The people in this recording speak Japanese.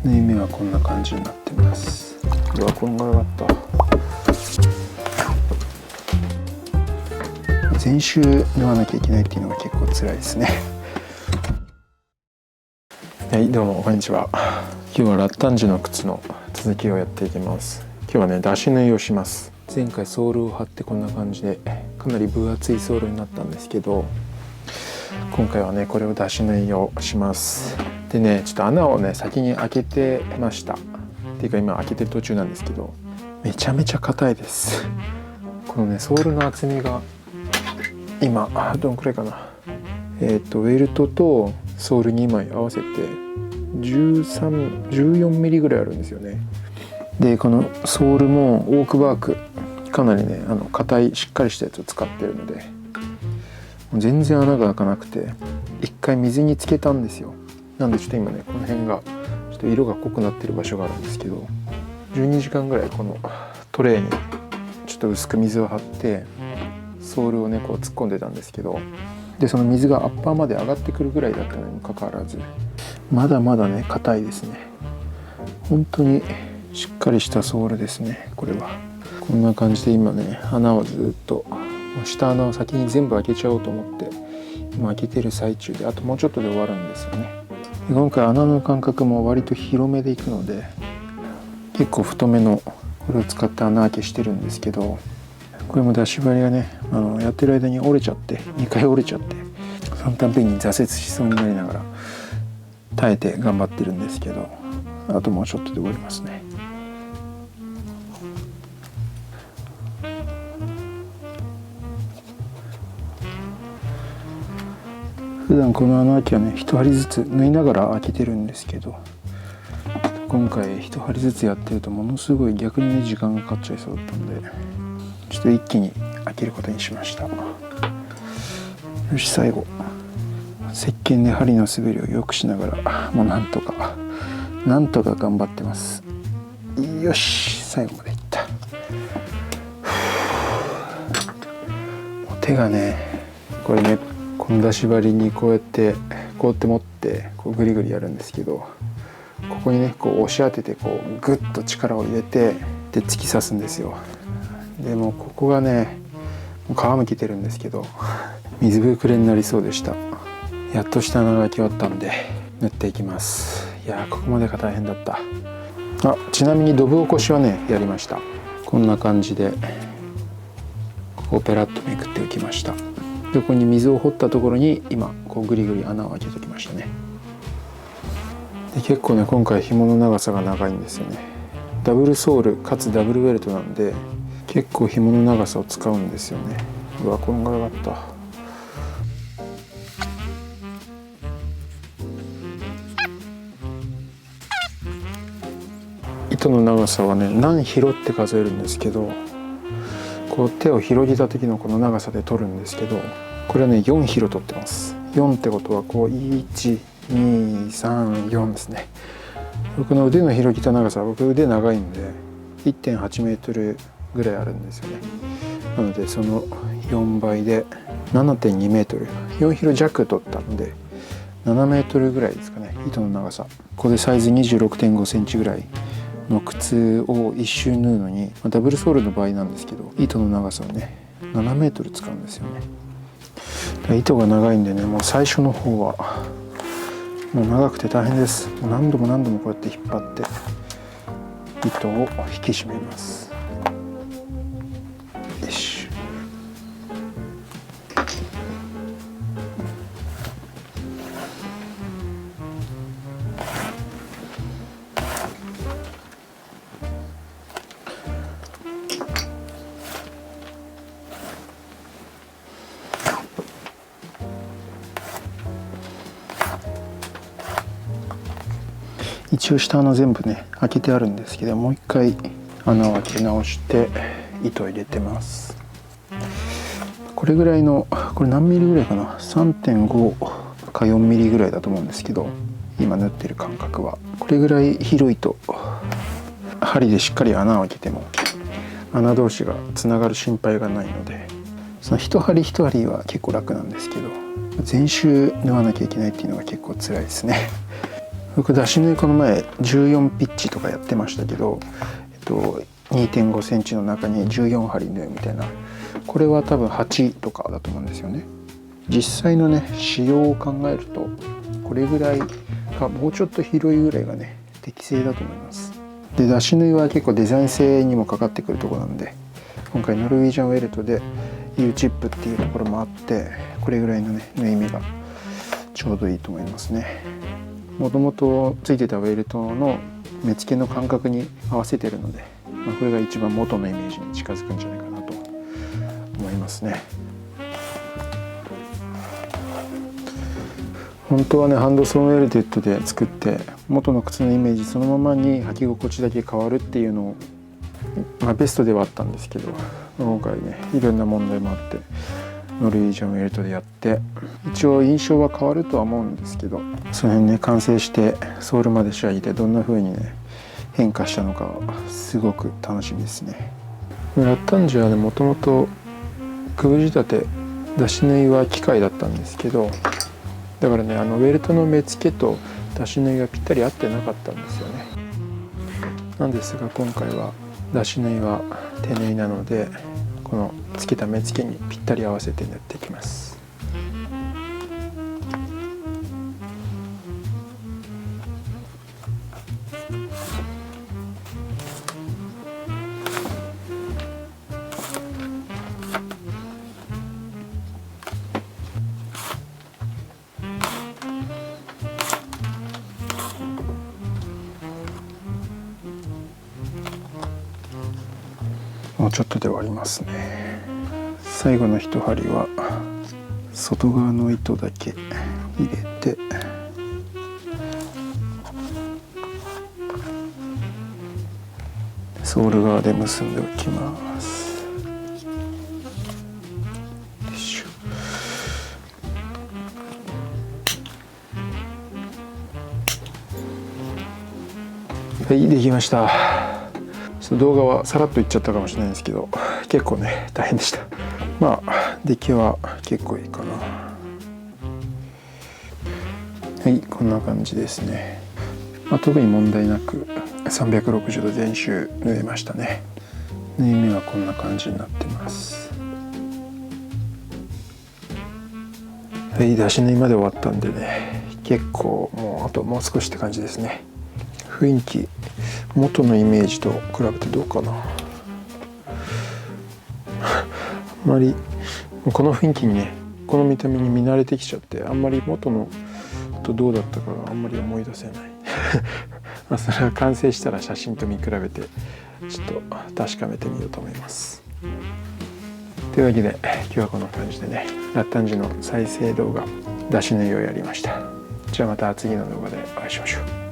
縫い目はこんな感じになってます。うわ、こんがらがった。全周縫わなきゃいけないっていうのが結構辛いですね。はい、どうもこんにちは。今日はラッタンジュの靴の続きをやっていきます。今日はね、出し縫いをします。前回ソールを貼ってこんな感じでかなり分厚いソールになったんですけど、今回はねこれを出し縫いをします。でね、ちょっと穴をね先に開けてました。っていうか今開けてる途中なんですけど、めちゃめちゃ硬いです。このねソールの厚みが今どんくらいかな、ウェルトとソール2枚合わせて14ミリぐらいあるんですよね。でこのソールもオークバークかなりね硬いしっかりしたやつを使ってるので全然穴が開かなくて、一回水につけたんですよ。なんでちょっと今ねこの辺がちょっと色が濃くなってる場所があるんですけど、12時間ぐらいこのトレーにちょっと薄く水を張ってソールをねこう突っ込んでたんですけど、でその水がアッパーまで上がってくるぐらいだったのにもかかわらずまだまだね硬いですね。本当にしっかりしたソールですね。これはこんな感じで今ね穴をずっと下穴を先に全部開けちゃおうと思って今開けてる最中で、あともうちょっとで終わるんですよね。で今回穴の間隔も割と広めでいくので結構太めのこれを使って穴開けしてるんですけど、これも出し針がねやってる間に折れちゃって2回折れちゃって、そのたんびに挫折しそうになりながら耐えて頑張ってるんですけど、あともうちょっとで終わりますね。普段この穴開きはね1針ずつ縫いながら開けてるんですけど、今回1針ずつやってるとものすごい逆にね時間がかかっちゃいそうだったんで、ちょっと一気に開けることにしました。よし、最後石鹸で針の滑りを良くしながらもうなんとか頑張ってます。よし、最後までいった。手がねこれねこの出し針にこうやって持ってこうグリグリやるんですけど、ここにねこう押し当ててこうグッと力を入れてで突き刺すんですよ。でもここがねもう皮むけてるんですけど水ぶくれになりそうでした。やっとした穴が開き終わったんで縫っていきます。いやーここまでが大変だった。ちなみにドブ起こしはねやりました。こんな感じでここをペラッとめくっておきました。ここに水を掘ったところに今こうグリグリ穴を開けておきましたね。で結構ね今回紐の長さが長いんですよね。ダブルソールかつダブルウェルトなんで結構紐の長さを使うんですよね。うわこんがらがった。糸の長さはね何広って数えるんですけど、こう手を広げた時のこの長さで取るんですけど、これはね4広取ってます。4ってことはこう1,2,3,4ですね。僕の腕の広げた長さは僕腕長いんで 1.8 メートルぐらいあるんですよね。なのでその4倍で 7.2 メートル、4広弱取ったので7メートルぐらいですかね、糸の長さ。ここでサイズ 26.5 センチぐらいの靴を一周縫うのにダブルソールの場合なんですけど糸の長さをね7メートル使うんですよね。糸が長いんでねもう最初の方はもう長くて大変です。もう何度もこうやって引っ張って糸を引き締めます。よし。一応下穴全部ね開けてあるんですけど、もう一回穴を開け直して糸を入れてます。これぐらいのこれ何ミリぐらいかな、 3.5 か4ミリぐらいだと思うんですけど、今縫ってる間隔はこれぐらい広いと針でしっかり穴を開けても穴同士がつながる心配がないので、その一針一針は結構楽なんですけど、全周縫わなきゃいけないっていうのが結構辛いですね。僕出し縫いこの前14ピッチとかやってましたけど、2.5 センチの中に14針縫うみたいな、これは多分8とかだと思うんですよね。実際のね使用を考えるとこれぐらいかもうちょっと広いぐらいがね適正だと思います。で出し縫いは結構デザイン性にもかかってくるところなんで、今回ノルウェージャンウェルトで U チップっていうところもあって、これぐらいのね縫い目がちょうどいいと思いますね。もともとついてたウェルトの目付けの感覚に合わせてるので、これが一番元のイメージに近づくんじゃないかなと思いますね。本当はねハンドソンウェルテッドで作って元の靴のイメージそのままに履き心地だけ変わるっていうのを、ベストではあったんですけど、今回ねいろんな問題もあってノルウェージャンウェルトでやって、一応印象は変わるとは思うんですけど、その辺ね完成してソールまで仕上げてどんな風にね変化したのかすごく楽しみですね。ラッタンジュはねもともとくぶ仕立て出し縫いは機械だったんですけど、だからねウェルトの目付けと出し縫いがぴったり合ってなかったんですよね。なんですが今回は出し縫いは手縫いなので、このつけた目付けにぴったり合わせて縫っていきます。もうちょっとで終わりますね。最後の一針は外側の糸だけ入れて、ソール側で結んでおきます。よいしょ。はい、できました。動画はさらっといっちゃったかもしれないんですけど、結構ね大変でした。出来は結構いいかな。はい、こんな感じですね。特に問題なく360度全周縫えましたね。縫い目はこんな感じになってます。はい、出し縫いまで終わったんでね、結構もう少しって感じですね。雰囲気元のイメージと比べてどうかな。あんまりこの雰囲気にね、この見た目に見慣れてきちゃって、あんまり元のとどうだったかがあんまり思い出せないそれは完成したら写真と見比べてちょっと確かめてみようと思います。というわけで今日はこんな感じでね、ラッタンジュの再生動画出し縫いをやりました。じゃあまた次の動画でお会いしましょう。